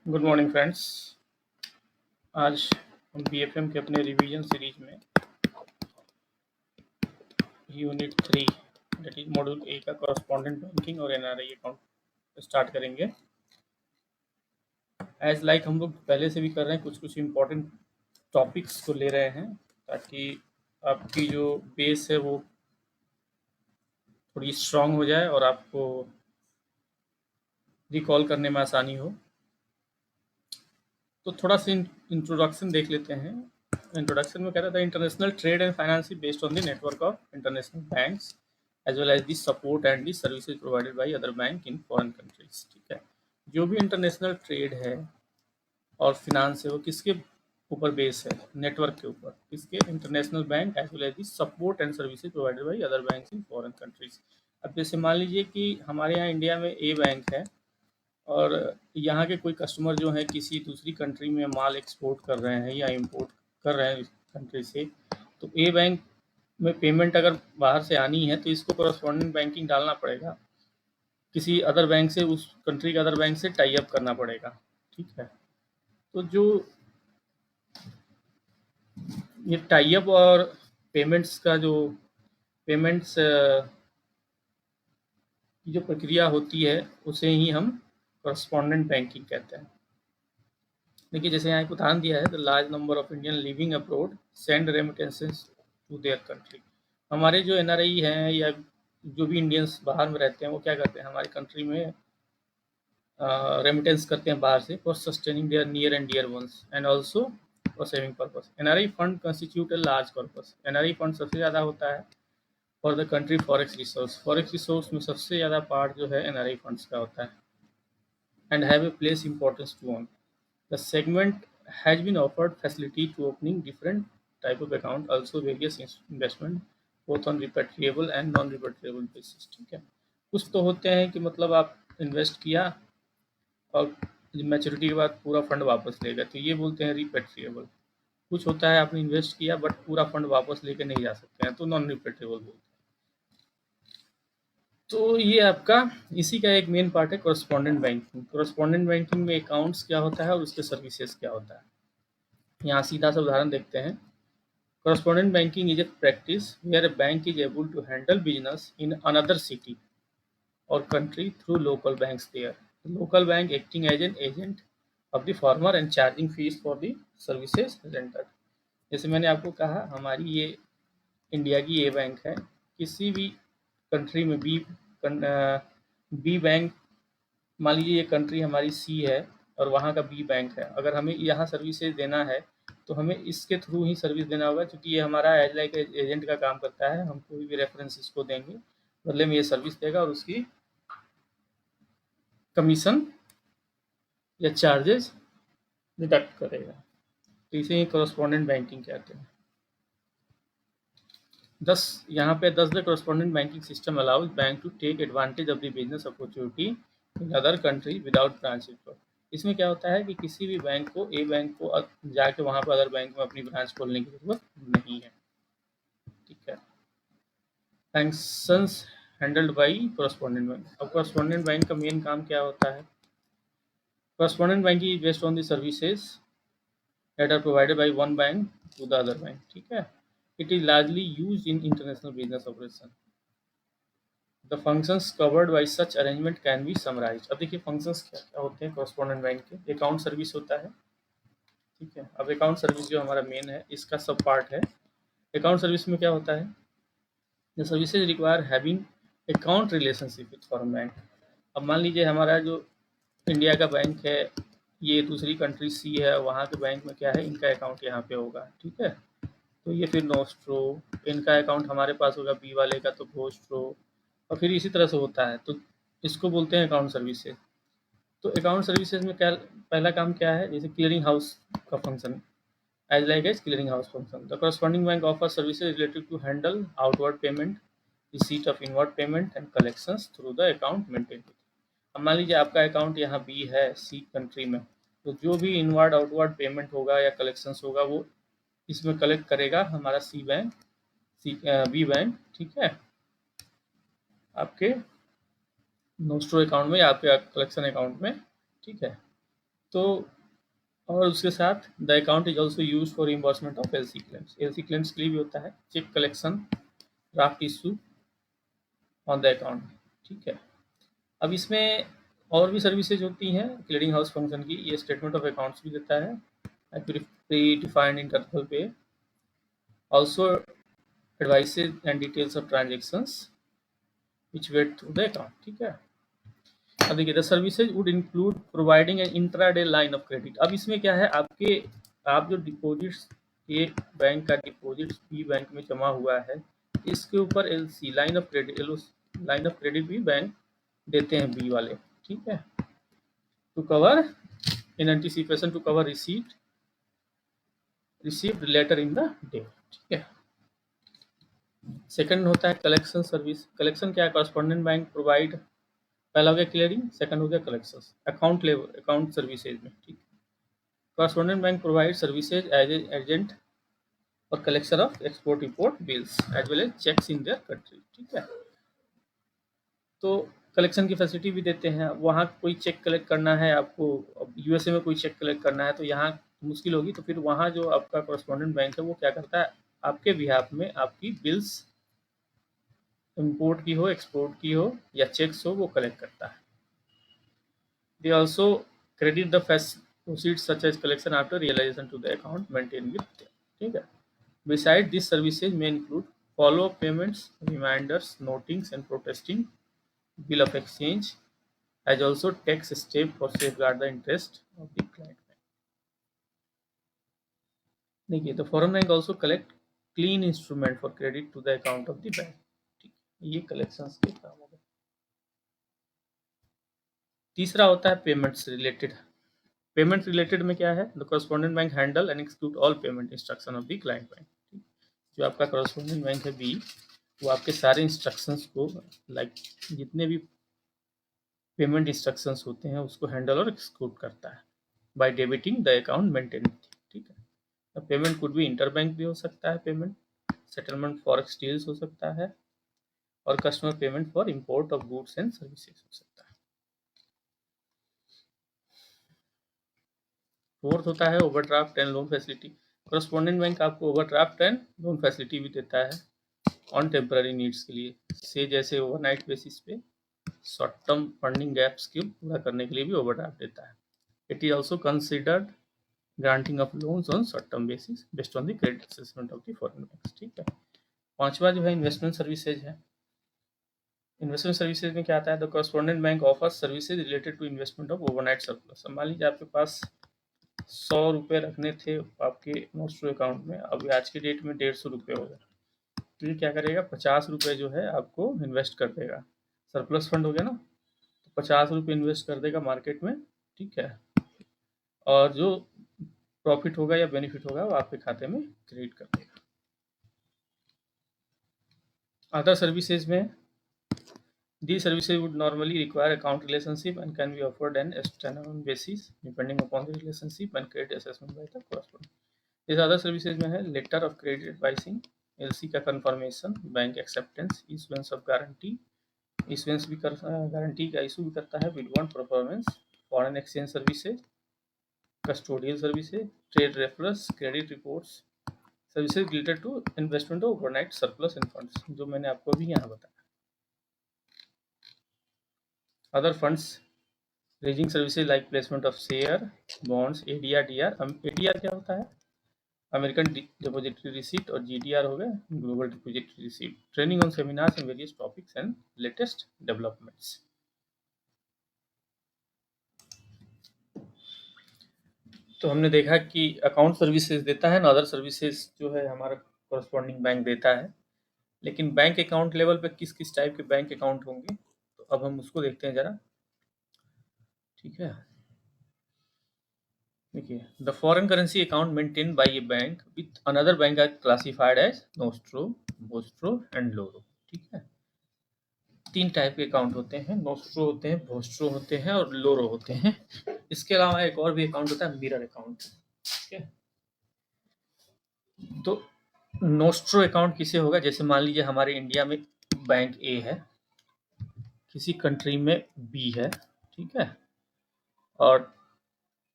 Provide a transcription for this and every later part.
Good morning friends. आज हम BFM के अपने रिवीजन सीरीज में unit 3 that is module A का कॉरस्पॉन्डेंट बैंकिंग और एनआरआई अकाउंट स्टार्ट करेंगे। एज लाइक हम लोग पहले से भी कर रहे हैं, कुछ कुछ इम्पोर्टेंट टॉपिक्स को ले रहे हैं ताकि आपकी जो बेस है वो थोड़ी स्ट्रांग हो जाए और आपको रिकॉल करने में आसानी हो। तो थोड़ा सा इंट्रोडक्शन देख लेते हैं। इंट्रोडक्शन में कह रहा था international trade and finance based on the network of international banks as well as the support and the services provided by other bank in foreign countries. ठीक है, जो भी इंटरनेशनल ट्रेड है और फिनांस है वो किसके ऊपर बेस है? नेटवर्क के ऊपर। किसके? International bank as well as the support and services provided by other bank in foreign countries. अब जैसे मान लीजिए कि हमारे यहाँ इंडिया में ए बैंक है और यहाँ के कोई कस्टमर जो है किसी दूसरी कंट्री में माल एक्सपोर्ट कर रहे हैं या इंपोर्ट कर रहे हैं इस कंट्री से, तो ए बैंक में पेमेंट अगर बाहर से आनी है तो इसको कॉरस्पॉन्डेंट बैंकिंग डालना पड़ेगा, किसी अदर बैंक से, उस कंट्री के अदर बैंक से टाई अप करना पड़ेगा। ठीक है, तो जो ये टाई अप और पेमेंट्स का जो पेमेंट्स की जो प्रक्रिया होती है उसे ही हम कॉरस्पॉन्डेंट बैंकिंग कहते हैं। देखिए, जैसे यहाँ एक उदाहरण दिया है, the large number of Indian living abroad send remittances to their country. हमारे जो एनआरआई हैं या जो भी इंडियंस बाहर में रहते हैं वो क्या करते हैं, हमारी कंट्री में रेमिटेंस करते हैं बाहर से for sustaining their near and dear ones and also for saving purpose. NRI fund constitute a large corpus. NRI fund सबसे ज़्यादा होता है for the country forex resource. Forex resource में सबसे ज़्यादा पार्ट जो है एनआरआई फंड्स का होता है and have a place importance to on. The segment has been offered facility to opening different type of account, also various investment both on repatriable and non-repatriable basis। ठीक है, कुछ तो होते हैं कि मतलब आप इन्वेस्ट किया और मैच्योरिटी के बाद पूरा फंड वापस लेगा, तो ये बोलते हैं रिपेट्रिएबल। कुछ होता है आपने इन्वेस्ट किया बट पूरा फंड वापस लेके नहीं जा सकते हैं, तो नॉन रिपेट्रिएबल बोलते हैं। तो ये आपका इसी का एक मेन पार्ट है कॉरस्पॉन्डेंट बैंकिंग। कॉरस्पॉन्डेंट बैंकिंग में अकाउंट्स क्या होता है और उसके सर्विसेज क्या होता है। यहाँ सीधा सा उदाहरण देखते हैं। Correspondent banking is a practice where a bank is able to handle business in another city or country through local banks there. The local bank acting as an agent of the farmer and charging fees for the services rendered। जैसे मैंने आपको कहा, हमारी ये India की ये bank है, किसी भी कंट्री में बी बैंक, मान लीजिए ये कंट्री हमारी सी है और वहाँ का बी बैंक है, अगर हमें यहाँ सर्विसेज देना है तो हमें इसके थ्रू ही सर्विस देना होगा, क्योंकि ये हमारा एज लाइक एजेंट का काम करता है। हम कोई भी रेफरेंस इसको देंगे, बदले में ये सर्विस देगा और उसकी कमीशन या चार्जेस डिडक्ट करेगा। तो इसे ही कॉरस्पॉन्डेंट बैंकिंग कहते हैं। यहाँ पे the correspondent banking system allows bank to take advantage of the business opportunity in other country without branch network. इसमें क्या होता है कि किसी भी बैंक को, ए बैंक को जाके वहाँ पर अदर बैंक में अपनी ब्रांच खोलने की जरूरत नहीं है। ठीक है, functions handled by correspondent bank. अब कॉरस्पॉन्डेंट बैंक का मेन काम क्या होता है? Correspondent banking is based on the services that are provided by one bank to the other bank। ठीक है, it is largely used in international business operation। the functions covered by such arrangement can be summarized। अब देखिए functions क्या क्या होते हैं correspondent bank के। Account service होता है, ठीक है। अब अकाउंट सर्विस जो हमारा मेन है, इसका सब पार्ट है। अकाउंट सर्विस में क्या होता है? the services require having account relationship with foreign bank। अब मान लीजिए हमारा जो इंडिया का बैंक है, ये दूसरी कंट्री सी है, वहाँ के बैंक में क्या है, इनका अकाउंट यहाँ पे होगा। ठीक है, तो ये फिर नोस्ट्रो, इनका अकाउंट हमारे पास होगा, बी वाले का तो भोस्ट्रो, और फिर इसी तरह से होता है। तो इसको बोलते हैं अकाउंट सर्विसेज। तो अकाउंट सर्विसेज में क्या पहला काम क्या है? जैसे क्लियरिंग हाउस का function, as like as clearing house function. The corresponding bank offer services related to handle outward payment, receipt of inward payment and collections through the account maintain. अब मान लीजिए आपका अकाउंट यहाँ बी है सी country में, तो जो भी इनवर्ड आउटवर्ड पेमेंट होगा या कलेक्शंस होगा वो इसमें कलेक्ट करेगा हमारा बी बैंक। ठीक है, आपके नोस्ट्रो अकाउंट में या आपके कलेक्शन अकाउंट में। ठीक है, तो और उसके साथ the account is also use for reimbursement of LC claims. LC claims के लिए भी होता है cheque collection, draft issue on the account. ठीक है, अब इसमें और भी सर्विसेज होती हैं क्लियरिंग हाउस फंक्शन की। ये स्टेटमेंट ऑफ अकाउंट्स भी देता है, प्री डिफाइंड इंटरवल पे, also advises and details of transactions which went through the account. ठीक है, अब देखिए the services would include providing an intraday line of credit. अब इसमें क्या है, आप जो डिपॉजिट्स, एक बैंक का डिपॉजिट बी बैंक में जमा हुआ है, इसके ऊपर LC line of credit, line of credit भी बैंक देते हैं बी वाले। ठीक है, to cover in anticipation to cover received letter in the day. ठीक है, सेकंड होता है कलेक्शन सर्विस। कलेक्शन क्या है, कॉरस्पॉन्डेंट बैंक प्रोवाइड, पहला हो गया क्लियरिंग, सेकंड हो गया collection, account level account services में। ठीक, correspondent bank provide services as agent और collection of export import bills as well as cheques in their country. ठीक है, तो कलेक्शन की फैसिलिटी भी देते हैं। वहाँ कोई चेक कलेक्ट करना है आपको, यूएसए में कोई चेक कलेक्ट करना है तो यहाँ मुश्किल होगी, तो फिर वहाँ जो आपका कॉरस्पॉन्डेंट बैंक है वो क्या करता है, आपके बिहाफ में आपकी बिल्स इंपोर्ट की हो, एक्सपोर्ट की हो या चेक्स हो, वो कलेक्ट करता है। They also credit the proceeds such as collection after realization to the account maintained with them। ठीक है, besides these services may include follow up payments, reminders, notings and protesting, bill of exchange, as also tax step for safeguard the interest of the client bank। देखिए तो foreign bank also collect clean instrument for credit to the account of the bank. ठीक, ये collections के काम हो गए। तीसरा होता है पेमेंट्स रिलेटेड। पेमेंट रिलेटेड में क्या है, the correspondent bank handle and execute all payment instruction of the client bank. जो आपका कॉरस्पॉन्डेंट बैंक है बी, वो आपके सारे इंस्ट्रक्शंस को, लाइक जितने भी पेमेंट इंस्ट्रक्शंस होते हैं उसको हैंडल और एक्सिक्यूट करता है by debiting the account maintain. ठीक है, पेमेंट कुड भी इंटर बैंक भी हो सकता है, पेमेंट सेटलमेंट फॉरेक्स डील्स हो सकता है, और customer payment for import of goods and services हो सकता है। फोर्थ होता है overdraft and loan facility. Correspondent bank आपको ओवरड्राफ्ट एंड लोन फैसिलिटी भी देता है ऑन टेम्पररी नीड्स के लिए, से जैसे ओवरनाइट बेसिस पे शॉर्ट टर्म फंडिंग गैप्स को पूरा करने के लिए भी ओवरड्राफ्ट देता है। It is also considered granting of loans on short term basis based on the credit assessment of the foreign banks. ठीक है, पांचवा जो है इन्वेस्टमेंट सर्विसेज है। इन्वेस्टमेंट सर्विसेज में क्या आता है, the correspondent bank offers services related to investment of overnight surplus. मान लीजिए आपके पास 100 रुपये रखने थे आपके नोस्ट्रो अकाउंट में, अब आज की डेट में 150 रुपये हो गए, तो ये क्या करेगा, 50 रुपये जो है आपको इन्वेस्ट कर देगा। सरप्लस फंड हो गया ना, तो 50 रुपये इन्वेस्ट कर देगा मार्केट में। ठीक है, और जो प्रॉफिट होगा या बेनिफिट होगा वो आपके खाते में क्रेडिट कर देगा। अदर सर्विसेज में these services would normally require account relationship and can be offered on a standalone basis depending upon the relationship and credit assessment by the correspondent। इस अदर सर्विसेज में है letter of credit advising, LC का confirmation, bank acceptance, issuance of guarantee, issuance भी कर guarantee का issue भी करता है, with one performance, foreign exchange services, custodial services, trade reference, credit reports, services related to investment of overnight surplus in funds, जो मैंने आपको भी यहाँ बताया। Other funds raising services like placement of share, bonds, ADR, DR. ADR क्या होता है, American depository receipt, और जीडीआर हो गया global depository receipt. Training on seminars and various topics and latest developments. तो हमने देखा कि अकाउंट सर्विसेज देता है ना, अदर सर्विसेज जो है हमारा कॉरस्पॉन्डिंग बैंक देता है, लेकिन बैंक अकाउंट लेवल पे किस किस टाइप के बैंक अकाउंट होंगे, तो अब हम उसको देखते हैं जरा। ठीक है, देखिए the foreign currency account maintain by a bank with another bank are classified as nostro, vostro and loro. ठीक है, तीन टाइप के अकाउंट होते हैं, नोस्ट्रो होते हैं, भोस्ट्रो होते हैं और लोरो होते हैं। इसके अलावा एक और भी अकाउंट होता है मिरर अकाउंट। ठीक है, तो नोस्ट्रो अकाउंट किसे होगा, जैसे मान लीजिए हमारे इंडिया में बैंक ए है, किसी कंट्री में बी है, ठीक है, और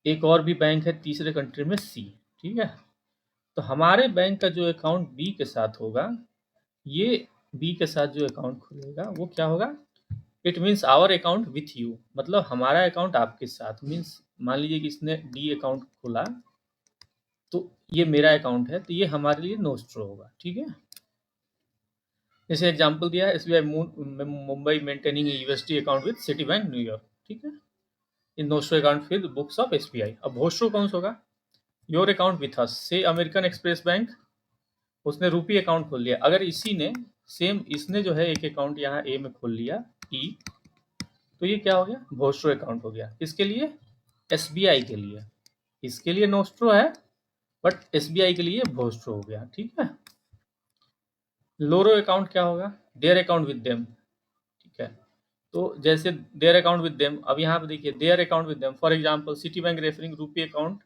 एक और भी बैंक है तीसरे कंट्री में सी, ठीक है। तो हमारे बैंक का जो अकाउंट बी के साथ होगा, ये बी के साथ जो अकाउंट खुलेगा वो क्या होगा, it means our account with you, मतलब हमारा अकाउंट आपके साथ। मीन्स मान लीजिए कि इसने डी अकाउंट खोला, तो ये मेरा अकाउंट है, तो ये हमारे लिए नोस्ट्रो होगा, ठीक है। जैसे एग्जांपल दिया है, SBI Mumbai maintaining USD account with Citi bank न्यूयॉर्क, ठीक है। In nostro account with books of SBI. अब भोस्ट्रो कौन सा होगा, योर अकाउंट विथ अस, से अमेरिकन एक्सप्रेस बैंक, उसने रूपी अकाउंट खोल लिया। अगर इसी ने सेम इसने जो है एक अकाउंट यहाँ ए में खोल लिया ई, तो ये क्या हो गया, भोस्ट्रो अकाउंट हो गया। किसके लिए, एसबीआई के लिए। इसके लिए नोस्ट्रो है, बट एसबीआई के लिए भोस्ट्रो हो गया, ठीक है। लोरो अकाउंट क्या होगा, देयर अकाउंट विद देम, ठीक है। तो जैसे देयर अकाउंट विद देम, अब यहाँ पे देखिए their account with them, for example Citi bank referring rupee account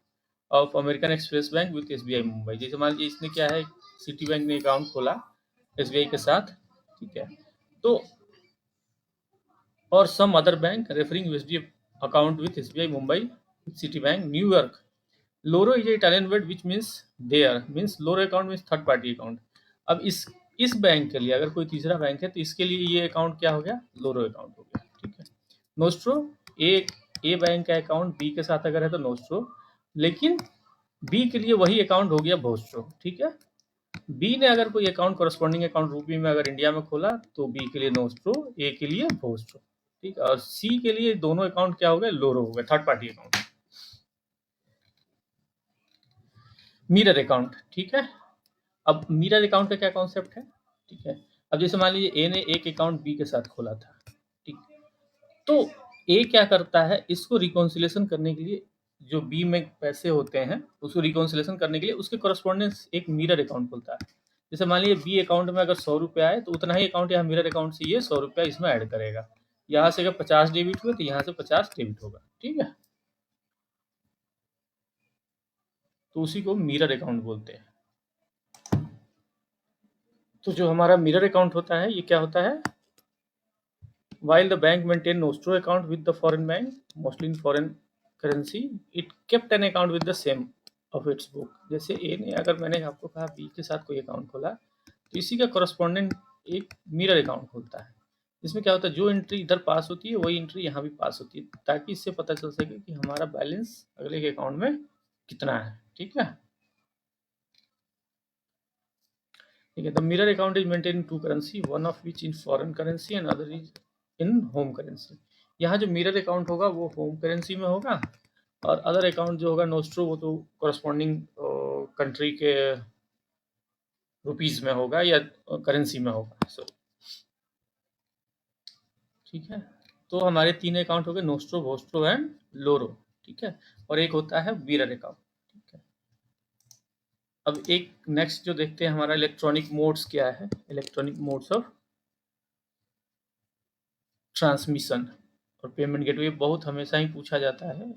of American Express bank with SBI Mumbai. जैसे मान लीजिए इसने क्या है, सिटी बैंक ने अकाउंट खोला एसबीआई के साथ, ठीक है। तो और some other bank referring USD account with SBI Mumbai, Citi bank New York. Loro is Italian word which means their, means loro account means third party account. अब इस बैंक के लिए अगर कोई तीसरा बैंक है, तो इसके लिए ये अकाउंट क्या हो गया, लोरो अकाउंट हो गया, ठीक है। नोस्ट्रो, ए बैंक का अकाउंट बी के साथ अगर है तो नोस्ट्रो, लेकिन बी के लिए वही अकाउंट हो गया भोस्ट्रो, ठीक है। बी ने अगर कोई अकाउंट कोरस्पॉन्डिंग अकाउंट रूपी में अगर इंडिया में खोला, तो बी के लिए नोस्ट्रो, ए के लिए भोस्ट्रो, ठीक है। और सी के लिए दोनों अकाउंट क्या हो गए, लोरो हो गए, third party account. Mirror account, ठीक है। अब मिरर अकाउंट का क्या कॉन्सेप्ट है, ठीक है। अब जैसे मान लीजिए ए ने एक अकाउंट बी के साथ खोला था, ठीक। तो ए क्या करता है, इसको रिकॉन्सिलेशन करने के लिए, जो बी में पैसे होते हैं उसको रिकॉन्सिलेशन करने के लिए उसके कॉरस्पॉन्डेंस एक मिरर अकाउंट खुलता है। जैसे मान लीजिए बी अकाउंट में अगर 100 रुपये आए, तो उतना ही अकाउंट यहाँ मिरर अकाउंट से ये 100 रुपया इसमें ऐड करेगा। यहाँ से अगर 50 डेबिट हुए, तो यहाँ से 50 डेबिट होगा, ठीक है। तो उसी को मिरर अकाउंट बोलते हैं। तो जो हमारा मिरर अकाउंट होता है, ये क्या होता है, while the bank maintained nostro account with the foreign bank, mostly in foreign currency, it kept an account with the same of its book। जैसे ए ने, अगर मैंने आपको कहा बी के साथ कोई अकाउंट खोला, तो इसी का करस्पॉन्डेंट एक मिरर अकाउंट खोलता है। इसमें क्या होता है, जो एंट्री इधर पास होती है वही एंट्री यहाँ भी पास होती है, ताकि इससे पता चल सके कि हमारा बैलेंस अगले के अकाउंट में कितना है, ठीक है। ठीक है, the mirror account is maintain in two currency, one of which in foreign currency and other is in home currency. यहाँ जो मिरर अकाउंट होगा वो होम करेंसी में होगा, और अदर अकाउंट जो होगा नोस्ट्रो, वो तो कॉरस्पॉन्डिंग कंट्री के रुपीज में होगा या करेंसी में होगा, सॉरी, ठीक है। तो हमारे तीन अकाउंट हो गए, नोस्ट्रो, वोस्ट्रो एंड लोरो, ठीक है। और एक होता है मिरर अकाउंट, ठीक है। अब एक नेक्स्ट जो देखते हैं हमारा इलेक्ट्रॉनिक मोड्स क्या है, इलेक्ट्रॉनिक मोड्स ऑफ ट्रांसमिशन और पेमेंट गेटवे, बहुत हमेशा ही पूछा जाता है।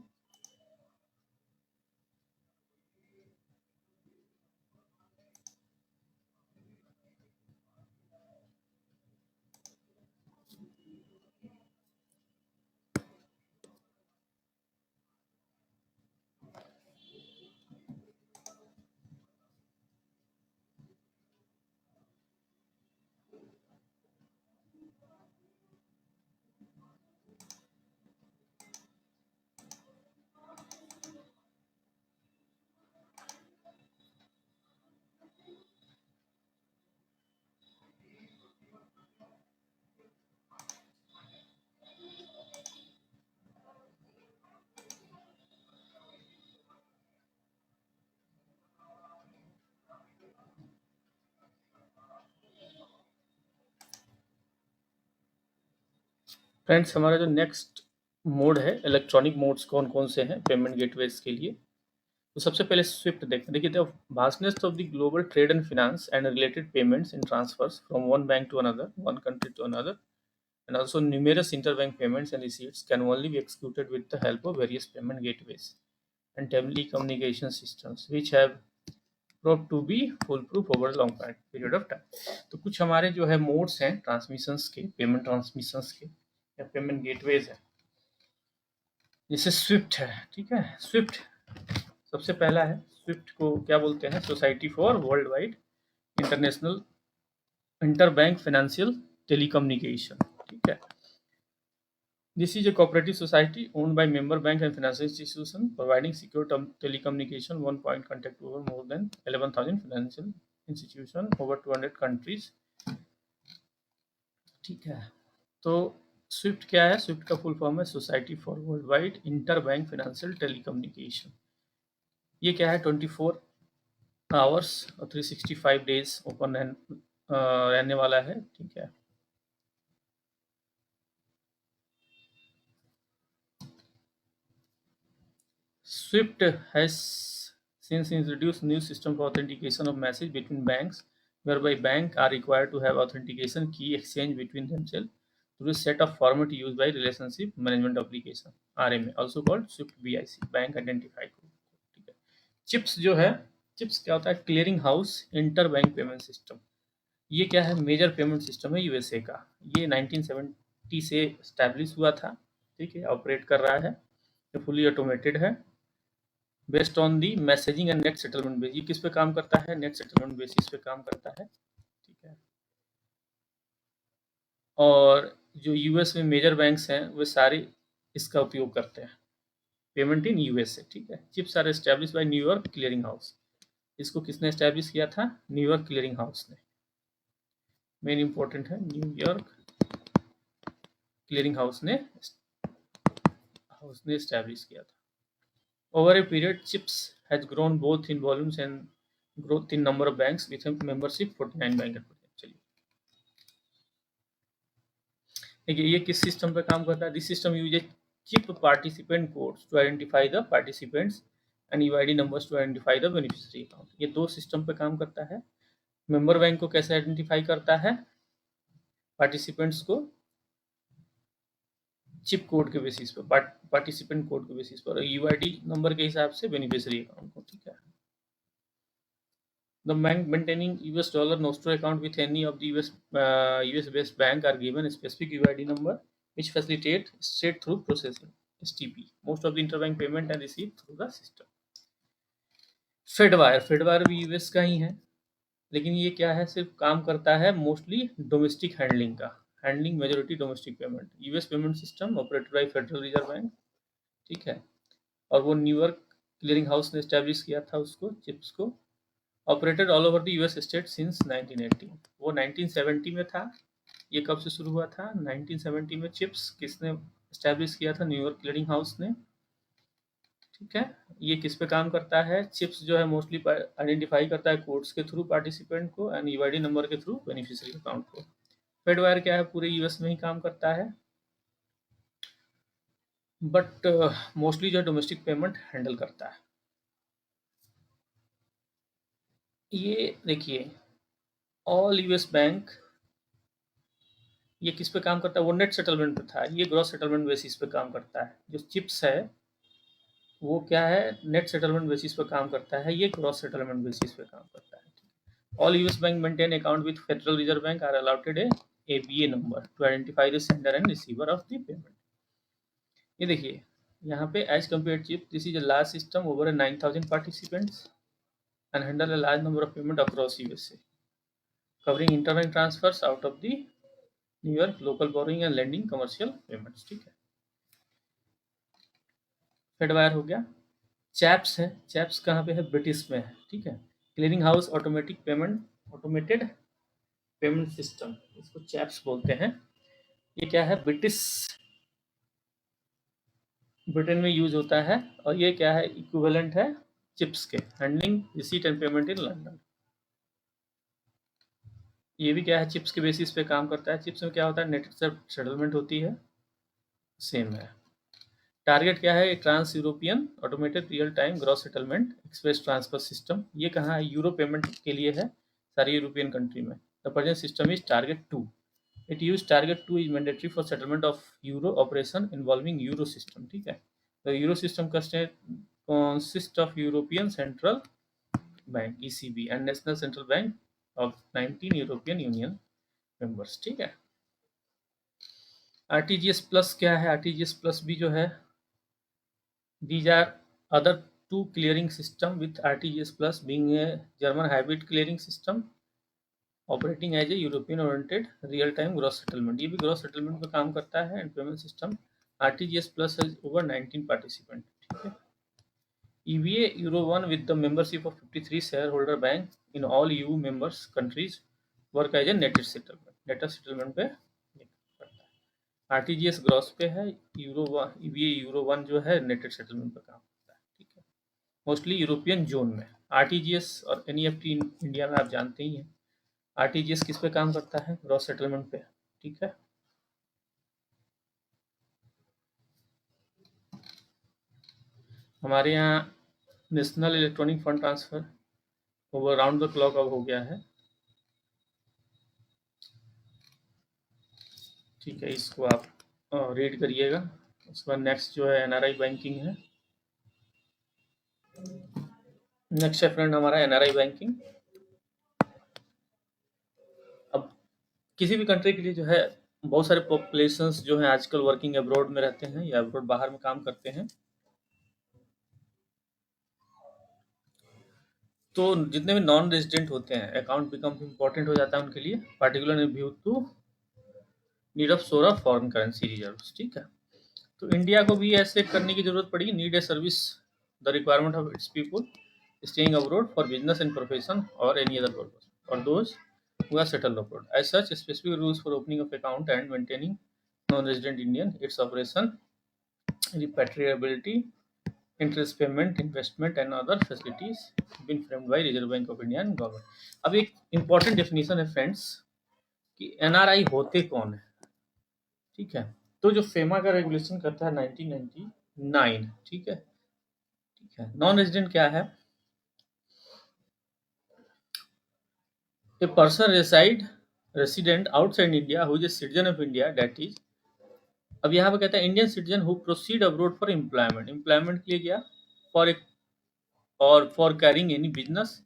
फ्रेंड्स, हमारा जो नेक्स्ट मोड है, इलेक्ट्रॉनिक मोड्स कौन कौन से हैं पेमेंट गेटवेज के लिए। तो सबसे पहले स्विफ्ट देखिए, the vastness of the global trade and finance and related payments and transfers from one bank to another, one country to another, and also numerous interbank payments and receipts can only be executed with the help of various payment gateways and telecommunication systems which have proved to be foolproof over a long period of time। तो कुछ हमारे जो है modes हैं transmissions के, payment transmissions के या payment gateways है, जैसे स्विफ्ट है, ठीक है। स्विफ्ट सबसे पहला है। स्विफ्ट को क्या बोलते हैं? Society for world wide international inter bank financial telecommunication, ठीक है। This is a cooperative society owned by member bank and financial institution providing secure telecommunication one point contact over more than 11,000 financial institution over 200 countries, ठीक है। तो Swift क्या है? Swift का full form है society for world wide inter bank financial telecommunication. ये क्या है? 24 आवर्स और 365 डेज ओपन रहने वाला है, ठीक है। Swift has since introduced new system for authentication of message between banks, whereby banks are required to have authentication key exchange between themselves through a set of format used by relationship management application (RMA), also called Swift BIC, Bank Identify Code, ठीक है। Chips जो है, chips क्या होता है? Clearing house inter bank payment system. ये क्या है? मेजर पेमेंट सिस्टम है यूएसए का। ये 1970 से स्टैब्लिश हुआ था, ठीक है। ऑपरेट कर रहा है, ये फुली ऑटोमेटेड है, based on the messaging and net settlement base. ये किस पे काम करता है? नेट सेटलमेंट बेसिस पे काम करता है, ठीक है। और जो यूएस में मेजर बैंक्स हैं वे सारे इसका उपयोग करते हैं, पेमेंट इन यूएसए, ठीक है। CHIPS are establish by New York clearing house. इसको किसने एस्टैब्लिश किया था? न्यूयॉर्क क्लियरिंग हाउस ने। मेन इंपॉर्टेंट है, न्यूयॉर्क क्लियरिंग हाउस ने एस्टैब्लिश किया था। Over a period, CHIPS has grown both in volumes and growth in number of banks with a membership 49 bank है। चलिए देखिए ये किस सिस्टम पे काम करता है? This system uses CHIP participant codes to identify the participants and UID numbers to identify the beneficiary account. ये दो सिस्टम पे काम करता है। मेंबर बैंक को कैसे आइडेंटिफाई करता है? पार्टिसिपेंट्स को चिप कोड के बेसिस पर, पार्टिसिपेंट कोड के बेसिस पर, यूआईडी नंबर के हिसाब से बेनिफिशियरी अकाउंट को, ठीक है। The bank maintaining US dollar nostro account with any of the US based bank are given a specific UID number which facilitate straight through processing (STP). Most of the interbank payment are received through the system. फेडवायर भी US का ही है, लेकिन ये क्या है? सिर्फ काम करता है मोस्टली डोमेस्टिक हैंडलिंग का, handling majority domestic payment. US payment system operated by federal Reserve bank, ठीक है। और वो न्यूयॉर्क क्लियरिंग हाउस ने एस्टैब्लिश किया था उसको, चिप्स को। Operated all over the US state since 1980। वो 1970 में था। ये कब से शुरू हुआ था? 1970 में। चिप्स किसने एस्टैब्लिश किया था? न्यूयॉर्क क्लियरिंग हाउस ने, ठीक है। ये किस पे काम करता है? चिप्स जो है मोस्टली आइडेंटिफाई करता है कोड्स के थ्रू पार्टिसिपेंट को एंड यूआईडी नंबर के थ्रू बेनिफिशियरी अकाउंट को। फेडवायर क्या है? पूरे यूएस में ही काम करता है, बट मोस्टली जो डोमेस्टिक पेमेंट हैंडल करता है। ये देखिए ऑल यूएस बैंक, ये किस पे काम करता है? वो नेट सेटलमेंट पे था, ये ग्रॉस सेटलमेंट बेसिस पे काम करता है। जो चिप्स है वो क्या है? नेट सेटलमेंट बेसिस पे काम करता है, ये ग्रॉस सेटलमेंट बेसिस पे काम करता है। All US bank maintain account with Federal Reserve bank are allotted a ABA number to identify the sender and receiver of the payment. ये देखिए यहाँ पे as compare CHIP, this is a large system over 9,000 participants and handle a large number of payment across USA, covering interbank transfers out of the New York, local borrowing and lending, commercial payments, ठीक है। फेडवायर हो गया। Chaps है, chaps कहाँ पे है? British में है, ठीक है। Clearing house automated payment system, इसको चैप्स बोलते हैं। ये क्या है? ब्रिटेन में यूज होता है। और ये क्या है? इक्विवेलेंट है चिप्स के, handling receipt and payment in London. ये भी क्या है? चिप्स के बेसिस पे काम करता है। चिप्स में क्या होता है? नेट सेटलमेंट होती है, सेम है। टारगेट क्या है? Trans European automated real time gross settlement express transfer system. ये कहाँ है? यूरो पेमेंट के लिए है, सारी यूरोपियन कंट्री में। The present system is TARGET 2। It use TARGET 2 is mandatory for settlement of euro operation involving euro system, ठीक है। The euro system consist of European Central Bank ECB and national central bank of 19 European Union members, ठीक है। RTGS plus क्या है? RTGS plus भी जो है These are other two clearing system with RTGS Plus being a German hybrid clearing system operating as a European oriented real time gross settlement. ये भी gross settlement पे काम करता है and payment system RTGS Plus has over 19 participant. ठीक है. EVA Euro 1 with the membership of 53 shareholder bank in all EU members countries work as a netted settlement. Netted settlement पे करता है. RTGS ग्रॉस पे है, यूरो EVA यूरो 1 जो है नेटेड settlement पे काम करता है. ठीक है. मोस्टली यूरोपियन जोन में. RTGS और NEFT इंडिया में आप जानते ही हैं. RTGS किस पे काम करता है? ग्रॉस सेटलमेंट पे. ठीक है. हमारे यहाँ नेशनल इलेक्ट्रॉनिक फंड ट्रांसफर वो राउंड द क्लॉक अब हो गया है. ठीक है, इसको आप रीड करिएगा. उसके बाद नेक्स्ट जो है NRI बैंकिंग है. नेक्स्ट है फ्रेंड हमारा NRI बैंकिंग. अब किसी भी कंट्री के लिए जो है बहुत सारे पॉपुलेशंस जो हैं आजकल वर्किंग अब्रॉड में रहते हैं या अब्रॉड बाहर में काम करते हैं. तो जितने भी नॉन रेजिडेंट होते हैं अकाउंट बिकम इम्पोर्टेंट हो जाता है उनके लिए, particular view to need of source of foreign currency reserves. ठीक है. तो इंडिया को भी ऐसे करने की जरूरत पड़ी. Need a service the requirement of its people staying abroad for business and profession or any other purpose, or those who are settled abroad. As such, specific rules for opening of account and maintaining non-resident Indian, its operation, repatriability, interest payment, investment and other facilities been framed by Reserve Bank of India and government. अब एक important definition है friends कि NRI होते कौन है. ठीक है. तो जो फेमा का रेगुलेशन करता है 1999. ठीक है. ठीक है. नॉन रेजिडेंट क्या है? A person resident outside India who is a citizen of India, that is, अब यहाँ पे कहता है Indian citizen who proceed abroad for employment. Employment के लिए गया फॉर एक और फॉर कैरिंग एनी बिजनेस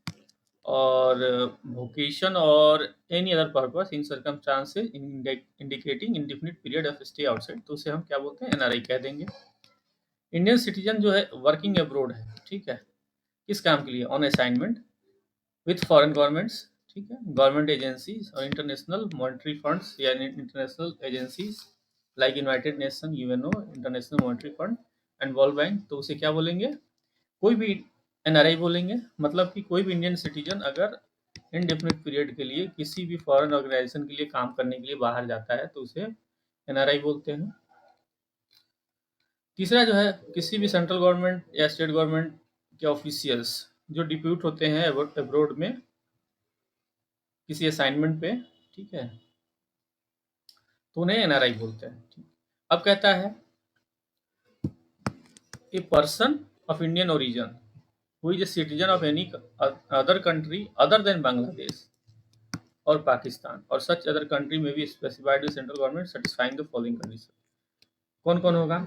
और वोकेशन और any other purpose in circumstances indicating indefinite period of stay outside. तो उसे हम क्या बोलते हैं? NRI कह देंगे. इंडियन सिटीजन जो है वर्किंग अब्रोड है. ठीक है. किस काम के लिए? On assignment with foreign governments. ठीक है. गवर्नमेंट एजेंसीज और इंटरनेशनल मॉनेटरी फंड्स यानी international agencies like United nation, UNO, international monetary fund and world bank. तो उसे क्या बोलेंगे? कोई भी NRI बोलेंगे. मतलब कि कोई भी इंडियन सिटीजन अगर इनडेफिनिट पीरियड के लिए किसी भी फॉरेन ऑर्गेनाइजेशन के लिए काम करने के लिए बाहर जाता है तो उसे NRI बोलते हैं. तीसरा जो है किसी भी सेंट्रल गवर्नमेंट या स्टेट गवर्नमेंट के ऑफिशियल्स जो डिप्यूट होते हैं अब्रोड में किसी असाइनमेंट पे. ठीक है. तो उन्हें NRI बोलते हैं. ठीक. अब कहता है a person of Indian origin who is a citizen of any other country other than Bangladesh और पाकिस्तान और सच अदर कंट्री में भी specified with central government satisfying the following condition. कौन कौन होगा?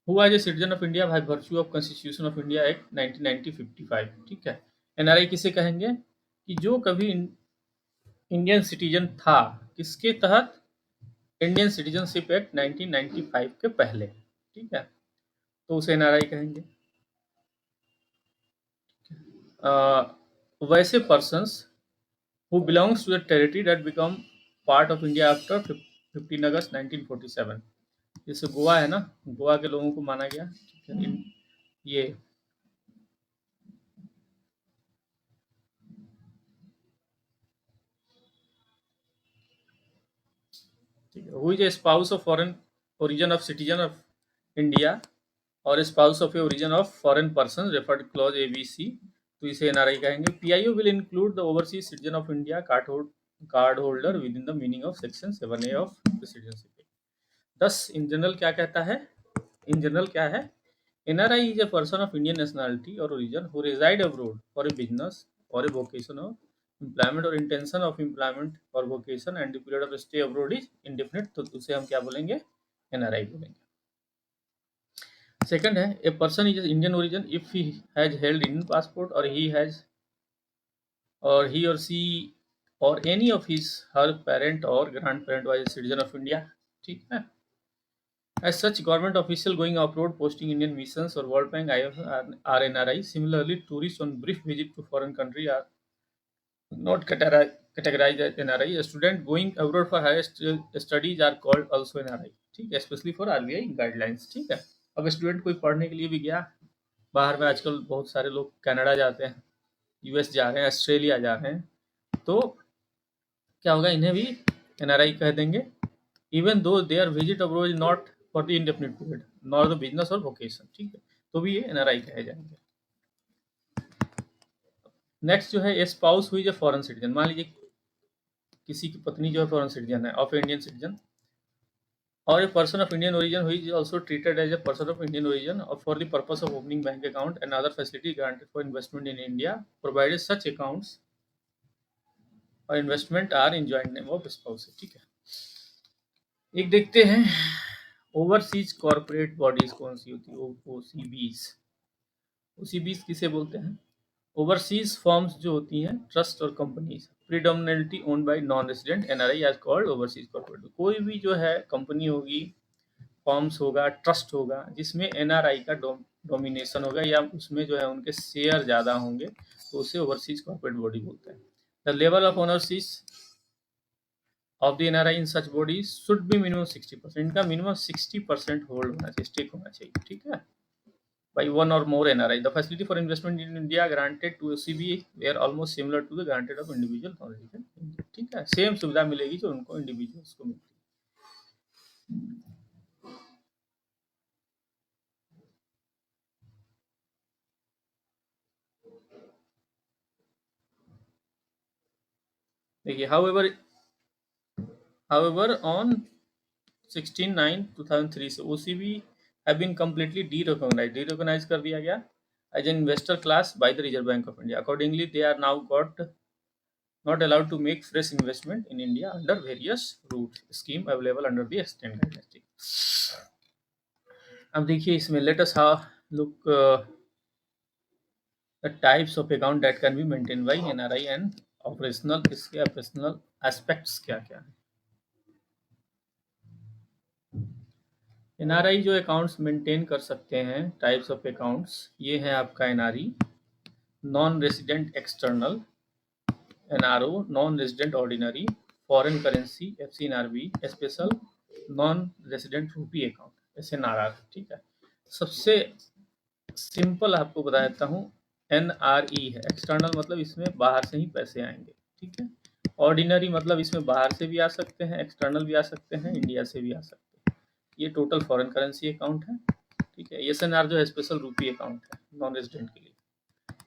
हु आज a citizen of India by virtue of constitution of India act 1990-55. ठीक है. NRI किसे कहेंगे? कि जो कभी इंडियन सिटीजन था किसके तहत? इंडियन सिटीजनशिप एक्ट 1995 के पहले. ठीक है. तो उसे NRI कहेंगे. वैसे persons who belongs to the territory that become part of India after 15 August 1947. जैसे गोवा है ना, गोवा के लोगों को माना गया. ठीक है. ये who is a spouse of foreign origin of citizen of India और spouse of a origin of foreign person referred clause ABC. तो इसे NRI कहेंगे. PIO will include the overseas citizen of India card holder within the meaning of section 7A of the citizenship act. Thus in general क्या कहता है? In general क्या है? NRI is a person of Indian nationality or origin who reside abroad for a business or a vocation or employment or intention of employment or vocation and the period of stay abroad is indefinite. तो उसे हम क्या बोलेंगे? NRI बोलेंगे. Second है a person is Indian origin if he has held Indian passport or he or she or any of his her parent or grand parent was citizen of India. ठीक है. As such, government official going abroad posting Indian missions or World Bank IF are NRI. Similarly, tourists on brief visit to foreign country are not categorized as NRI. A student going abroad for higher studies are called also NRI. ठीक है, specially for RBI guidelines. ठीक है, अब student कोई पढ़ने के लिए भी गया बाहर में, आजकल बहुत सारे लोग कनाडा जाते हैं, यूएस जा रहे हैं, ऑस्ट्रेलिया जा रहे हैं, तो क्या होगा, इन्हें भी एनआरआई कह देंगे, even though their visit abroad is not for the indefinite period not the business और वोकेशन. ठीक है, तो भी ये एनआरआई कहे जाएंगे. नेक्स्ट जो है, ए स्पाउस हुई जो फॉरेन सिटीजन. मान लीजिए किसी की पत्नी जो है फॉरेन सिटीजन है, of Indian citizen, or a person of Indian origin who is also treated as a person of Indian origin or for the purpose of opening bank account and other facility granted for investment in India, provided such accounts or investment are in joint name of spouse. ठीक है, एक देखते हैं overseas corporate bodies कौन सी होती है, ओसीबीज. ओसीबीज किसे बोलते हैं? ओवरसीज फॉर्म्स जो होती हैं, ट्रस्ट और companies predominantly owned by non resident NRI are called overseas corporate. कोई भी जो है कंपनी होगी, फॉर्म्स होगा, ट्रस्ट होगा, जिसमें एनआरआई का डोमिनेशन होगा या उसमें जो है उनके शेयर ज़्यादा होंगे, तो उसे ओवरसीज कॉर्पोरेट बॉडी बोलते हैं. The level of ownership of the NRI in such body should be minimum 60%. इनका मिनिमम 60% होल्ड होना चाहिए, स्टेक होना चाहिए. ठीक है, by one or more NRI. The facility for investment in India granted to OCB were almost similar to the granted of individual non-resident India. ठीक है, same सुविधा मिलेगी जो उनको इंडिविजुअल्स को मिलती है. देखिए, however on 16/9/2003 से OCB have been completely derecognized कर दिया गया as an investor class by the Reserve Bank of India. Accordingly, they are now not allowed to make fresh investment in India under various route scheme available under the extant guidelines. अब देखिए इसमें let us look the types of account that can be maintained by NRI and operational, इसके operational aspects क्या क्या है. NRI जो accounts maintain कर सकते हैं, टाइप्स ऑफ अकाउंट्स, ये है आपका NRE, non resident external, NRO, non resident ordinary, foreign currency FCNRB, special non resident rupee account SNRR. ठीक है, सबसे सिंपल आपको बता देता हूँ, एनआरई है, एक्सटर्नल मतलब इसमें बाहर से ही पैसे आएंगे. ठीक है, ऑर्डिनरी मतलब इसमें बाहर से भी आ सकते हैं, एक्सटर्नल भी आ सकते हैं, इंडिया से भी आ सकते हैं. ये टोटल फॉरेन करेंसी अकाउंट है. ठीक है, एसएनआर जो है स्पेशल रूपी अकाउंट है नॉन रेजिडेंट के लिए.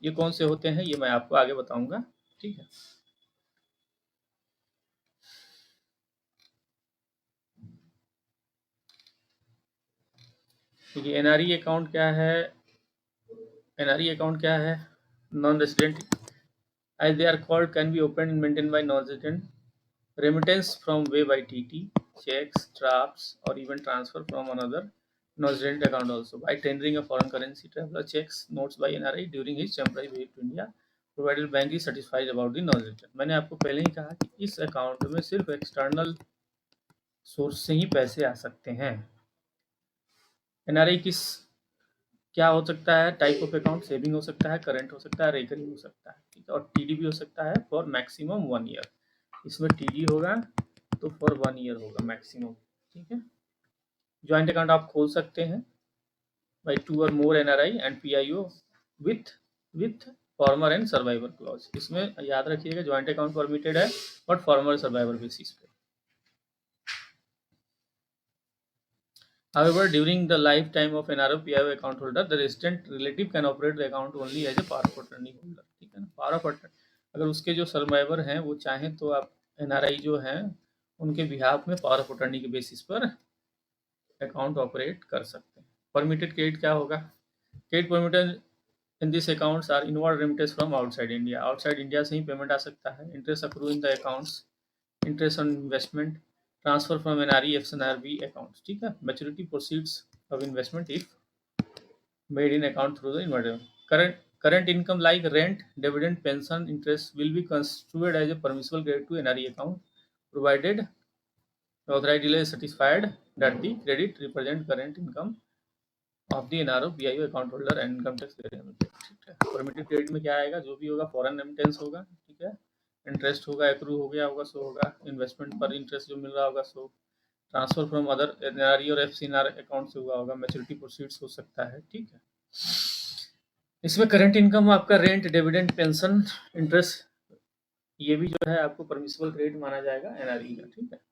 ये कौन से होते हैं ये मैं आपको आगे बताऊंगा. ठीक है, देखिए एनआरई अकाउंट क्या है. एनआरई अकाउंट क्या है? Non resident as they are called can be opened and maintained by non-resident. Remittance from way by TT, checks, drafts, or even transfer from another non-resident account also. By tendering a foreign currency, traveler checks notes by NRI during his temporary visit to India, provided bank is satisfied about the non-resident. मैंने आपको पहले ही कहा कि इस account में सिर्फ external source से ही पैसे आ सकते हैं. एनआरआई किस क्या हो सकता है? टाइप ऑफ अकाउंट सेविंग हो सकता है, करंट हो सकता है, रिकरिंग हो सकता है. ठीक है, और टीडी भी हो सकता है फॉर मैक्सिमम 1 ईयर. इसमें टीडी होगा तो फॉर 1 ईयर होगा मैक्सिमम. ठीक है, ज्वाइंट अकाउंट आप खोल सकते हैं बाय 2 और more NRI and PIO with former and survivor clause. इसमें याद रखिएगा ज्वाइंट अकाउंट परमिटेड है बट फॉर्मर सर्वाइवर बेसिस पे. However, during the lifetime of an ROPIO account holder, the resident relative can operate the account only as a power of attorney holder. ठीक है ना, power of attorney, अगर उसके जो survivor हैं वो चाहें तो आप एनआरआई जो हैं उनके बिहाफ में पावर ऑफ अटर्नी के बेसिस पर अकाउंट ऑपरेट कर सकते हैं. परमिटेड क्रेडिट क्या होगा? Credit permitted in this accounts are inward remittance from outside India. Outside India से ही पेमेंट आ सकता है. Interest accrue in the accounts, interest on investment, transfer from NRE FSNRB accounts. ठीक है, maturity proceeds of investment if made in account through the inverter. Current income like rent, dividend, pension, interest will be construed as a permissible credit to NRE account provided the authorized dealer is satisfied that the credit represent current income of the NRO PIO account holder and income tax ठीक है। Permitted credit में क्या आएगा, जो भी होगा foreign remittance होगा, ठीक है, इंटरेस्ट होगा, एक्रू हो गया होगा सो होगा, इन्वेस्टमेंट पर इंटरेस्ट जो मिल रहा होगा सो, ट्रांसफर फ्रॉम अदर एनआरई और एफसीएनआर अकाउंट से हुआ होगा, मैच्योरिटी प्रोसीड्स हो सकता है, ठीक है। इसमें करंट इनकम आपका रेंट, डिविडेंड, पेंशन, इंटरेस्ट, ये भी जो है आपको परमिसिबल क्रेडिट माना जाएगा एनआरई का, ठीक है।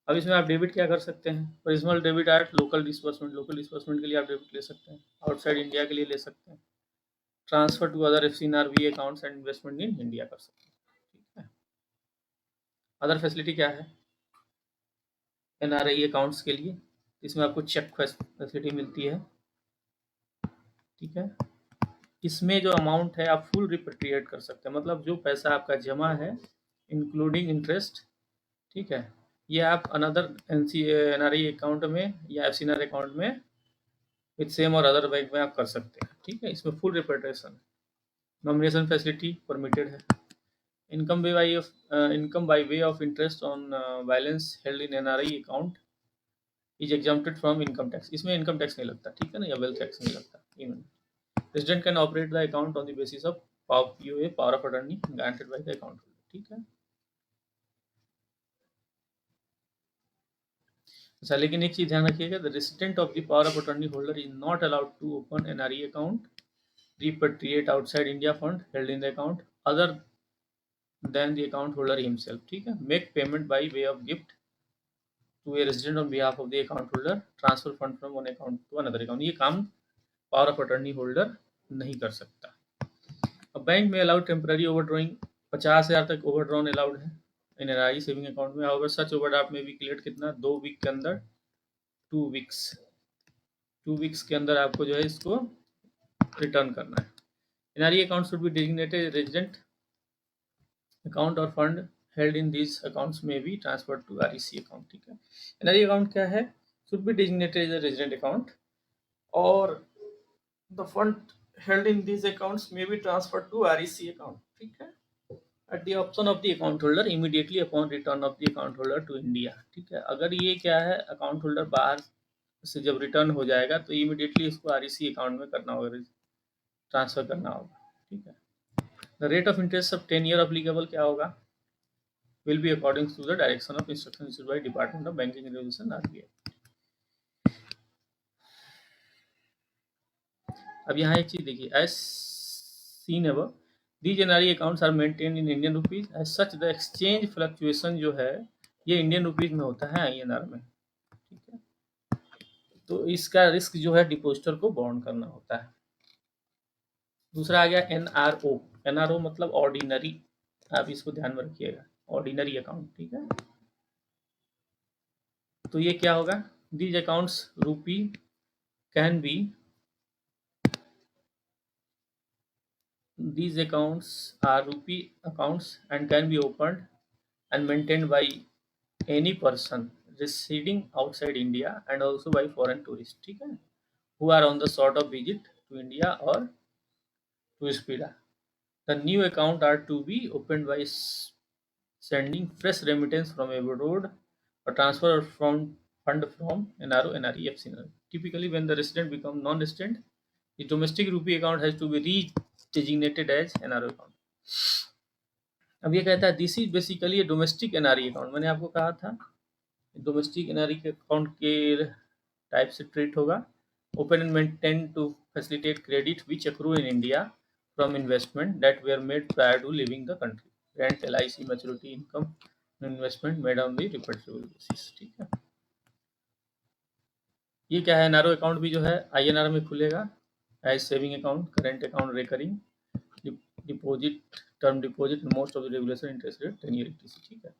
अब इसमें आप डेबिट क्या कर सकते हैं, personal debit at local disbursement, local disbursement के लिए आप डेबिट ले सकते हैं, आउटसाइड इंडिया के लिए ले सकते हैं, transfer to other FCNR accounts and investment in India कर सकते हैं, ठीक है। अदर फैसिलिटी क्या है एनआरई अकाउंट्स के लिए, इसमें आपको चेक फैसिलिटी मिलती है, ठीक है। इसमें जो अमाउंट है आप फुल रिपेट्रिएट कर सकते हैं, मतलब जो पैसा आपका जमा है इंक्लूडिंग इंटरेस्ट, ठीक है, ये आप अनदर एनआरई अकाउंट में या एफसीएनआर अकाउंट में विथ सेम और अदर बैंक में आप कर सकते हैं, ठीक है। इसमें फुल रिपेट्रेशन है, नॉमिनेशन फैसिलिटी परमिटेड है, income by way of interest on balance held in NRE account is exempted from income tax, इसमें इनकम टैक्स नहीं लगता, ठीक है ना, या वेल्थ टैक्स नहीं लगता। Even resident can operate the account on the basis of power of attorney granted by the account holder, ठीक है। अच्छा, लेकिन एक चीज ध्यान रखिएगा, the resident of the power of attorney holder is not allowed to open NRE account, repatriate outside India fund held in the account other than the account holder himself, ठीक है। make payment by way of gift to a resident on behalf of the account holder, transfer fund from one account to another account, ये काम power of attorney holder नहीं कर सकता। अब bank में allowed temporary ओवरड्रॉइंग 50,000 तक ओवरड्रॉन अलाउड है इन NRE saving account में, हाउएवर सच ओवरड्राफ्ट में भी क्लियर कितना 2 वीक के अंदर, 2 वीक्स के अंदर आपको जो है इसको रिटर्न करना है। NRE account should be designated resident account और fund held in this accounts में be transfer to REC account, ठीक है। एनआरई अकाउंट क्या है, should be designated as a resident account और the fund held in this accounts में be transfer to REC account, ठीक है, at the option of the account holder immediately upon return of the account holder to India, ठीक है। अगर ये क्या है, अकाउंट होल्डर बाहर से जब रिटर्न हो जाएगा तो इमीडिएटली इसको आरईसी अकाउंट में करना होगा, ट्रांसफर करना होगा, ठीक है। The rate of interest of 10 year applicable क्या होगा, will be according to the direction of instruction issued by Department of Banking and Regulation RBI। अब यहाँ एक चीज देखिए, as seen above these NRE accounts are maintained in Indian rupees, as such the exchange fluctuation जो है ये Indian rupees में होता है INR में, ठीक है। तो इसका रिस्क जो है डिपोजिटर को बॉन्ड करना होता है। दूसरा आ गया NRO, NRO मतलब ऑर्डिनरी, आप इसको ध्यान में रखिएगा, ऑर्डिनरी अकाउंट, ठीक है। तो ये क्या होगा, दीज अकाउंट्स रूपी can be, these accounts are rupee accounts and can be opened and maintained by any person residing outside India and also by foreign tourists, ठीक है, who are on the sort of visit to India or to Spira। The new account are to be opened by sending fresh remittance from abroad or transfer from fund from NRO, NRE, FCNR। Typically, when the resident become non-resident, the domestic rupee account has to be re-designated as NRO account। अब ये कहता है this is basically domestic NRE account, मैंने आपको कहा था domestic NRE के account के टाइप से ट्रीट होगा, open and maintain to facilitate credit which accrue in India from investment that were made prior to living the country, rent, LIC, maturity income investment made on the repatriable basis, ठीक है। ये क्या है, NRO account भी जो है INR में खुलेगा as saving account, current account, recurring deposit, term deposit, most of the regulation interest rate 10 year, ठीक है।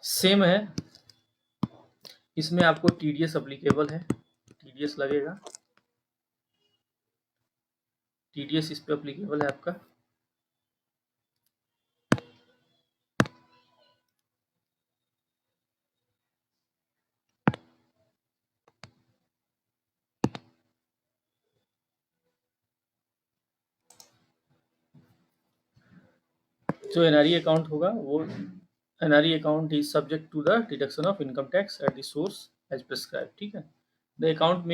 सेम है, इसमें आपको टीडीएस अप्लीकेबल है, टीडीएस लगेगा, टीडीएस इस पे अप्लीकेबल है आपका। जो एनआरई अकाउंट होगा वो NRE account is subject to the deduction of income tax at the source as prescribed. ठीक है, द अकाउंट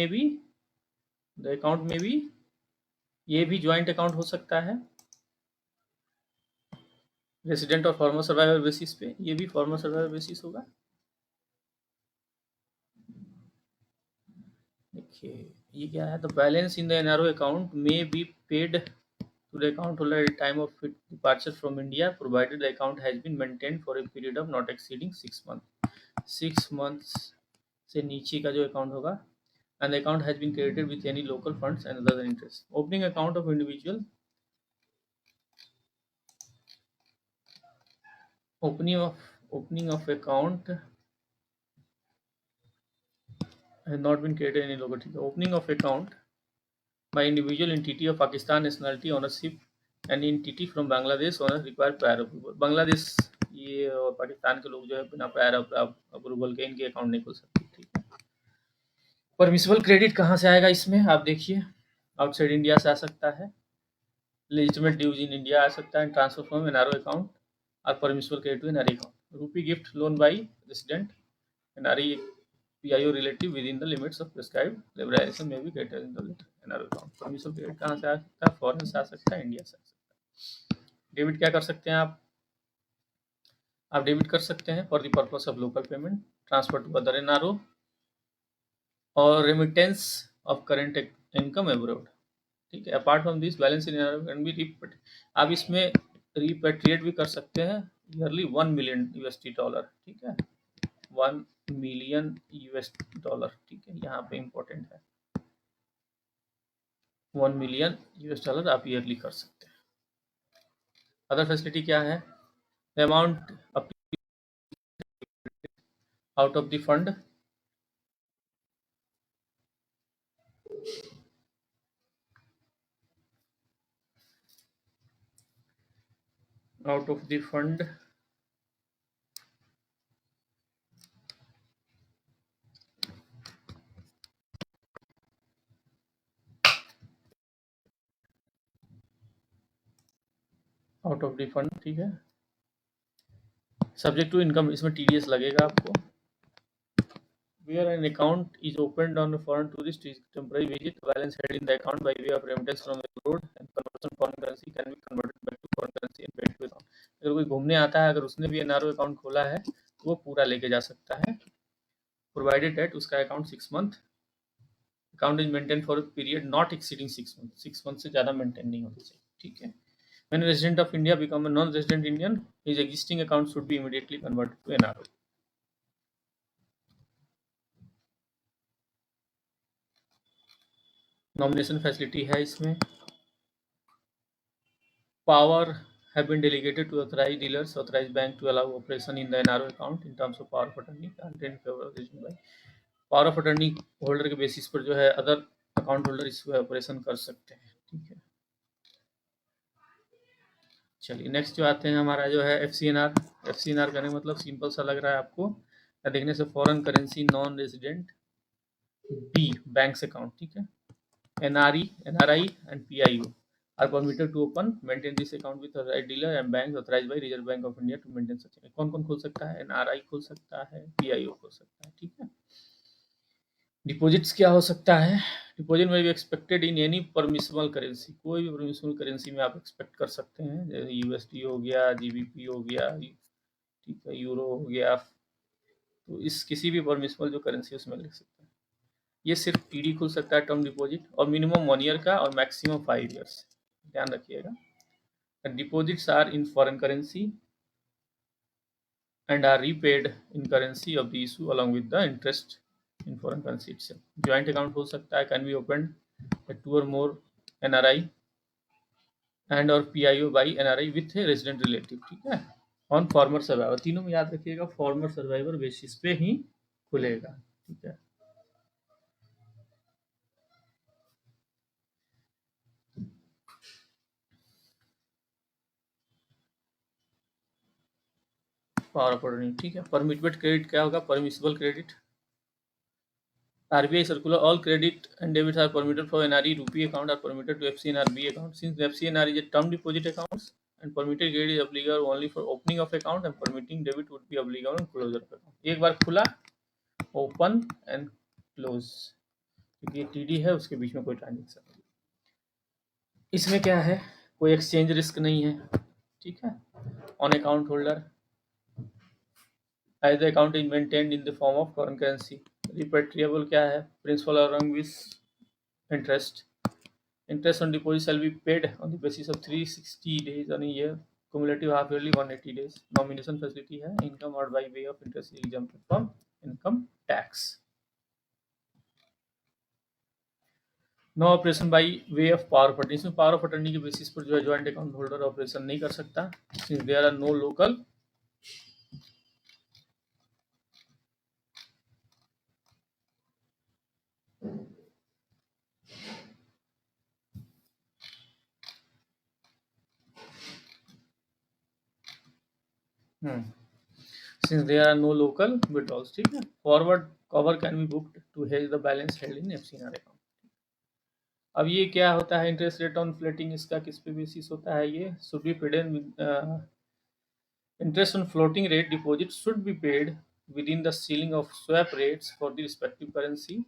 में भी ये भी ज्वाइंट अकाउंट हो सकता है रेसिडेंट और फॉर्मर सर्वाइवर बेसिस पे, ये भी फॉर्मर सर्वाइवर बेसिस होगा। देखिए ये क्या है, the balance in the NRO account may be paid to the account holder at the time of its departure from India, provided the account has been maintained for a period of not exceeding 6 months. 6 months से नीचे का जो account होगा, and the account has been credited with any local funds and other than interest. Opening account of individual, opening of account has not been credited any local. ठीक है, opening of account by individual entity of Pakistan nationality ownership and entity from Bangladesh owner require prior approval. Bangladesh ये और पाकिस्तान के लोग जो है बिना prior approval के इनके अकाउंट नहीं खुल सकते। ठीक है, परमिसिबल क्रेडिट कहाँ से आएगा इसमें, आप देखिए आउटसाइड इंडिया से आ सकता है, लेजिटिमेट ड्यूज इन इंडिया आ सकता है, transfer from NRO account or permissible credit to NRE account, rupee gift loan by resident NRE PIO relative within the limits of prescribed liberalization may be greater in the NRO account. Permission credit कहाँ से आ सकता है, foreign से आ सकता है, India से आ सकता है। डेबिट क्या कर सकते हैं आप डेबिट कर सकते हैं for the purpose of local payment, transfer to other NRO or remittance of current income abroad. ठीक है, apart from this balance in NRO can be repat, आप इसमें रिपेट्रिएट भी कर सकते हैं ईयरली $1 मिलियन। ठीक है, $1 मिलियन। ठीक है, यहाँ पे इंपॉर्टेंट है, $1 मिलियन आप ईयरली कर सकते हैं। अदर फैसिलिटी क्या है, the amount out of the fund ठीक है, सब्जेक्ट टू इनकम, इसमें TDS लगेगा आपको। Where an account is opened on a foreign tourist is temporary visit, balance held in the account by way of remittance from abroad and conversion foreign currency can be converted back to foreign currency and paid to account. अगर कोई घूमने आता है, अगर उसने भी NRO account खोला है तो वो पूरा लेके जा सकता है, प्रोवाइडेड डेट उसका account 6 month, account is maintain for period not exceeding 6 month, 6 month से ज़्यादा मेंटेन नहीं होना चाहिए। ठीक है, when a resident of India become a non-resident Indian, his existing account should be immediately converted to NRO. Nomination facility है इसमें, power have been delegated to authorized dealers, authorized bank to allow operation in the NRO account in terms of power of attorney granted in favor of region by power of attorney holder के basis पर जो है other account holder इसमें operation कर सकते हैं। ठीक है, चलिए नेक्स्ट जो आते हैं हमारा जो है FCNR। FCNR करने मतलब सिंपल सा लग रहा है आपको, देखने से foreign currency non resident B banks account. ठीक है, NRI and PIO are permitted to open maintain this account with authorized dealer and banks authorized by Reserve Bank of India to maintain such account। कौन कौन खोल सकता है, NRI खोल सकता है, PIO खोल सकता है। ठीक है, डिपॉजिट्स क्या हो सकता है, डिपॉजिट में भी expected in any permissible currency, कोई भी परमिसिबल करेंसी में आप एक्सपेक्ट कर सकते हैं, जैसे USD हो गया, GBP हो गया, ठीक है, यूरो हो गया, तो इस किसी भी परमिसिबल जो करेंसी उसमें लिख सकते हैं। ये सिर्फ TD खुल सकता है टर्म डिपॉजिट, और मिनिमम 1 ईयर का और मैक्सिमम 5 ईयर्स, ध्यान रखिएगा। Deposits are in foreign currency and are repaid in currency of the issue along with the interest in foreign currency itself. Joint account हो सकता है, can be opened by 2 or more NRI and or PIO by NRI with a resident relative। ठीक है, on farmer survivor, तीनों में याद रखिएगा farmer survivor basis पे ही खुलेगा। ठीक है, पावर ऑफ अटर्नी। ठीक है, परमिटेड क्रेडिट क्या होगा, permissible credit, RBI circular, all credit and debits are permitted for NRE rupee account are permitted to FCNR B account. Since the FCNR is a term deposit account, and permitted credit is applicable only for opening of account and permitting debit would be applicable on closure of account. एक बार खुला, open and close, क्योंकि ये TD है उसके बीच में कोई transaction नहीं। इसमें क्या है, कोई एक्सचेंज रिस्क नहीं है, ठीक है। On account holder as the account is maintained in the form of foreign currency. Repatriable क्या है, principal along with interest. Interest on deposit shall be paid on the basis of 360 days on a year, cumulative half yearly 180 days. Nomination facility है, income or by way of interest is exempted from income tax. No operation by way of power of attorney, इसमें power of attorney के basis पर जो है joint account holder operation नहीं कर सकता, since there are no local since there are no local withdrawals, ठीक है। Forward cover can be booked to hedge the balance held in FCR account. अब ये क्या होता है, इंटरेस्ट रेट ऑन फ्लोटिंग, इसका किस पे बेसिस होता है, ये should be paid in interest on floating rate deposit should be paid within the ceiling of swap rates for the respective currency.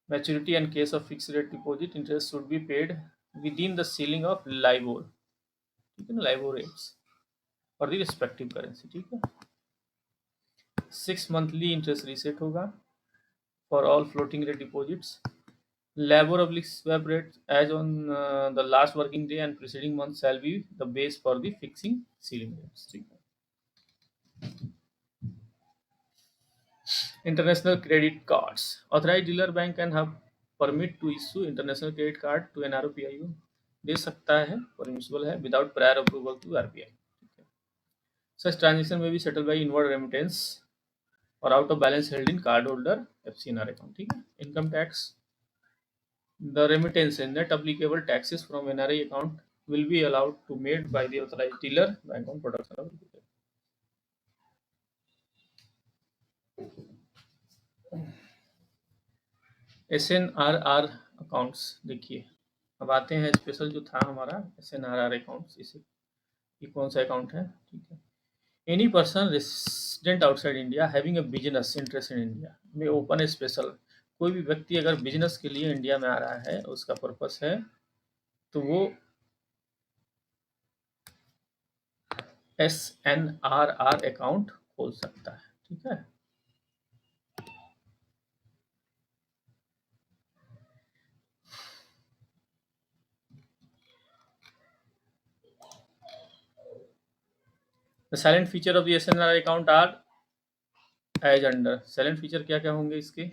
Maturity and case of fixed rate deposit, interest should be paid within the ceiling of LIBOR, ठीक है ना, LIBOR rates for the respective currency, ठीक है। 6 monthly interest reset होगा for all floating rate deposits. LIBOR oblique swap rate as on the last working day and preceding month shall be the base for the fixing ceiling rates, ठीक है। International credit cards. Authorized dealer bank can have permit to issue international credit card to NRO PIO. दे सकता है, permissible है, without prior approval to RBI. Such transaction may be settled by inward remittance or out of balance held in card holder FCNR account, ठीक है। Income tax. The remittance and net applicable taxes from NRI account will be allowed to made by the authorized dealer bank on production of SNRR accounts. देखिए अब आते हैं special जो था हमारा SNRR accounts, इसे ये कौन सा अकाउंट है, ठीक है। Any person resident outside India having a business interest in India में ओपन ए स्पेशल, कोई भी व्यक्ति अगर बिजनेस के लिए इंडिया में आ रहा है, उसका पर्पस है, तो वो SNRR अकाउंट खोल सकता है, ठीक है। The silent feature of the SNRI account are as under. Silent feature क्या क्या होंगे इसके,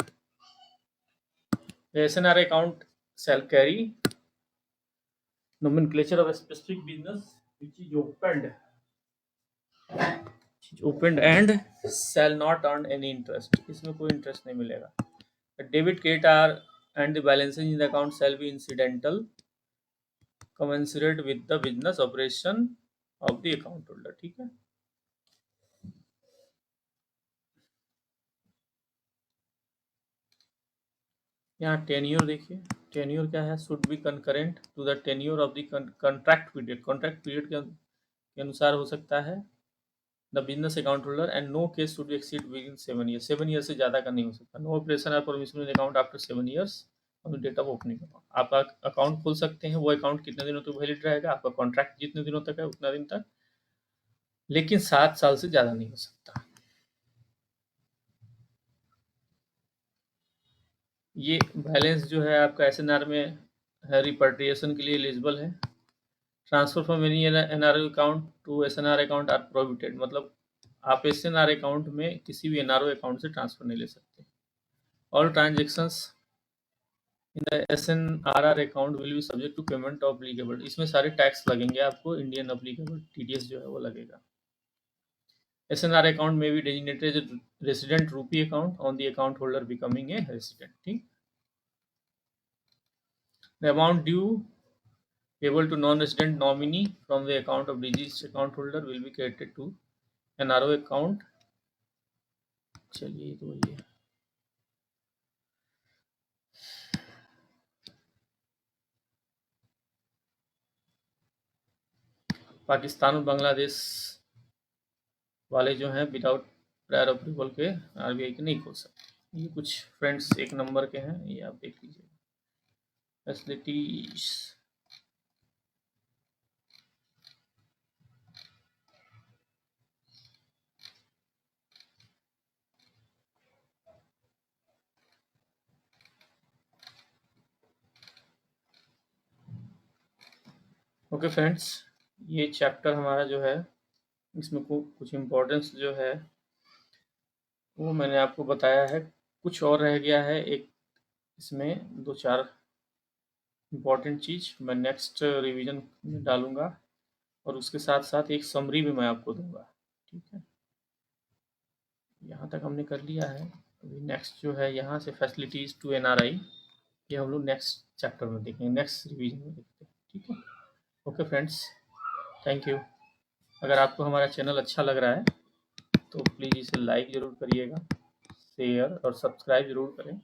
the SNRI account shall carry nomenclature of a specific business which is opened and shall not earn any interest, इसमें कोई interest नहीं मिलेगा। The debit credit are and the balances in the account shall be incidental commensurate with the business operation of the account holder, ठीक है। यहाँ tenure देखिए, tenure क्या है, should be concurrent to the tenure of the contract period, contract period के अनुसार हो सकता है the business account holder and no case should be exceed within 7 year, 7 year से ज़्यादा का नहीं हो सकता। No operation are permissible in account after 7 years on the date of opening account. आप अकाउंट खोल सकते हैं, वो अकाउंट कितने दिनों तक वैलिड रहेगा, आपका कॉन्ट्रैक्ट जितने दिनों तक है उतना दिन तक, लेकिन 7 साल से ज़्यादा नहीं हो सकता। ये बैलेंस जो है आपका SNR में है, रिपाट्रिएशन के लिए एलिजिबल है। Transfer from any NRO account to SNR account are prohibited, मतलब आप एसएनआर अकाउंट में किसी भी एनआरओ अकाउंट से ट्रांसफर नहीं ले सकते। All transactions in the SNRR account will be subject to payment of applicable, इसमें सारे टैक्स लगेंगे आपको, इंडियन एप्लीकेबल टीडीएस जो है वो लगेगा। एसएनआर अकाउंट में भी designated resident rupee account on the account holder becoming a resident, ठीक। The amount due payable to non-resident nominee from the account of deceased account holder will be credited to NRO account। चलिए तो ये पाकिस्तान और बांग्लादेश वाले जो हैं without prior approval के RBI के नहीं खोल सकते। ये कुछ फ्रेंड्स एक नंबर के हैं, ये आप देख लीजिए। फैसिलिटीज ओके फ्रेंड्स, ये चैप्टर हमारा जो है इसमें कुछ इम्पोर्टेंस जो है वो मैंने आपको बताया है। कुछ और रह गया है, एक इसमें 2-4 इम्पॉर्टेंट चीज़ मैं नेक्स्ट रिवीजन में डालूँगा और उसके साथ-साथ एक समरी भी मैं आपको दूँगा, ठीक है? यहाँ तक हमने कर लिया है। अभी नेक्स्ट जो है यहाँ से फैसिलिटीज़ टू एनआरआई, ये हम लोग नेक्स्ट चैप्टर में देखेंगे, नेक्स्ट रिवीजन में देखते हैं, ठीक है? Okay friends, thank you. अगर आपको हमारा चैनल अच्छा लग रहा है तो प्लीज़ इसे लाइक ज़रूर करिएगा, शेयर और सब्सक्राइब ज़रूर करें।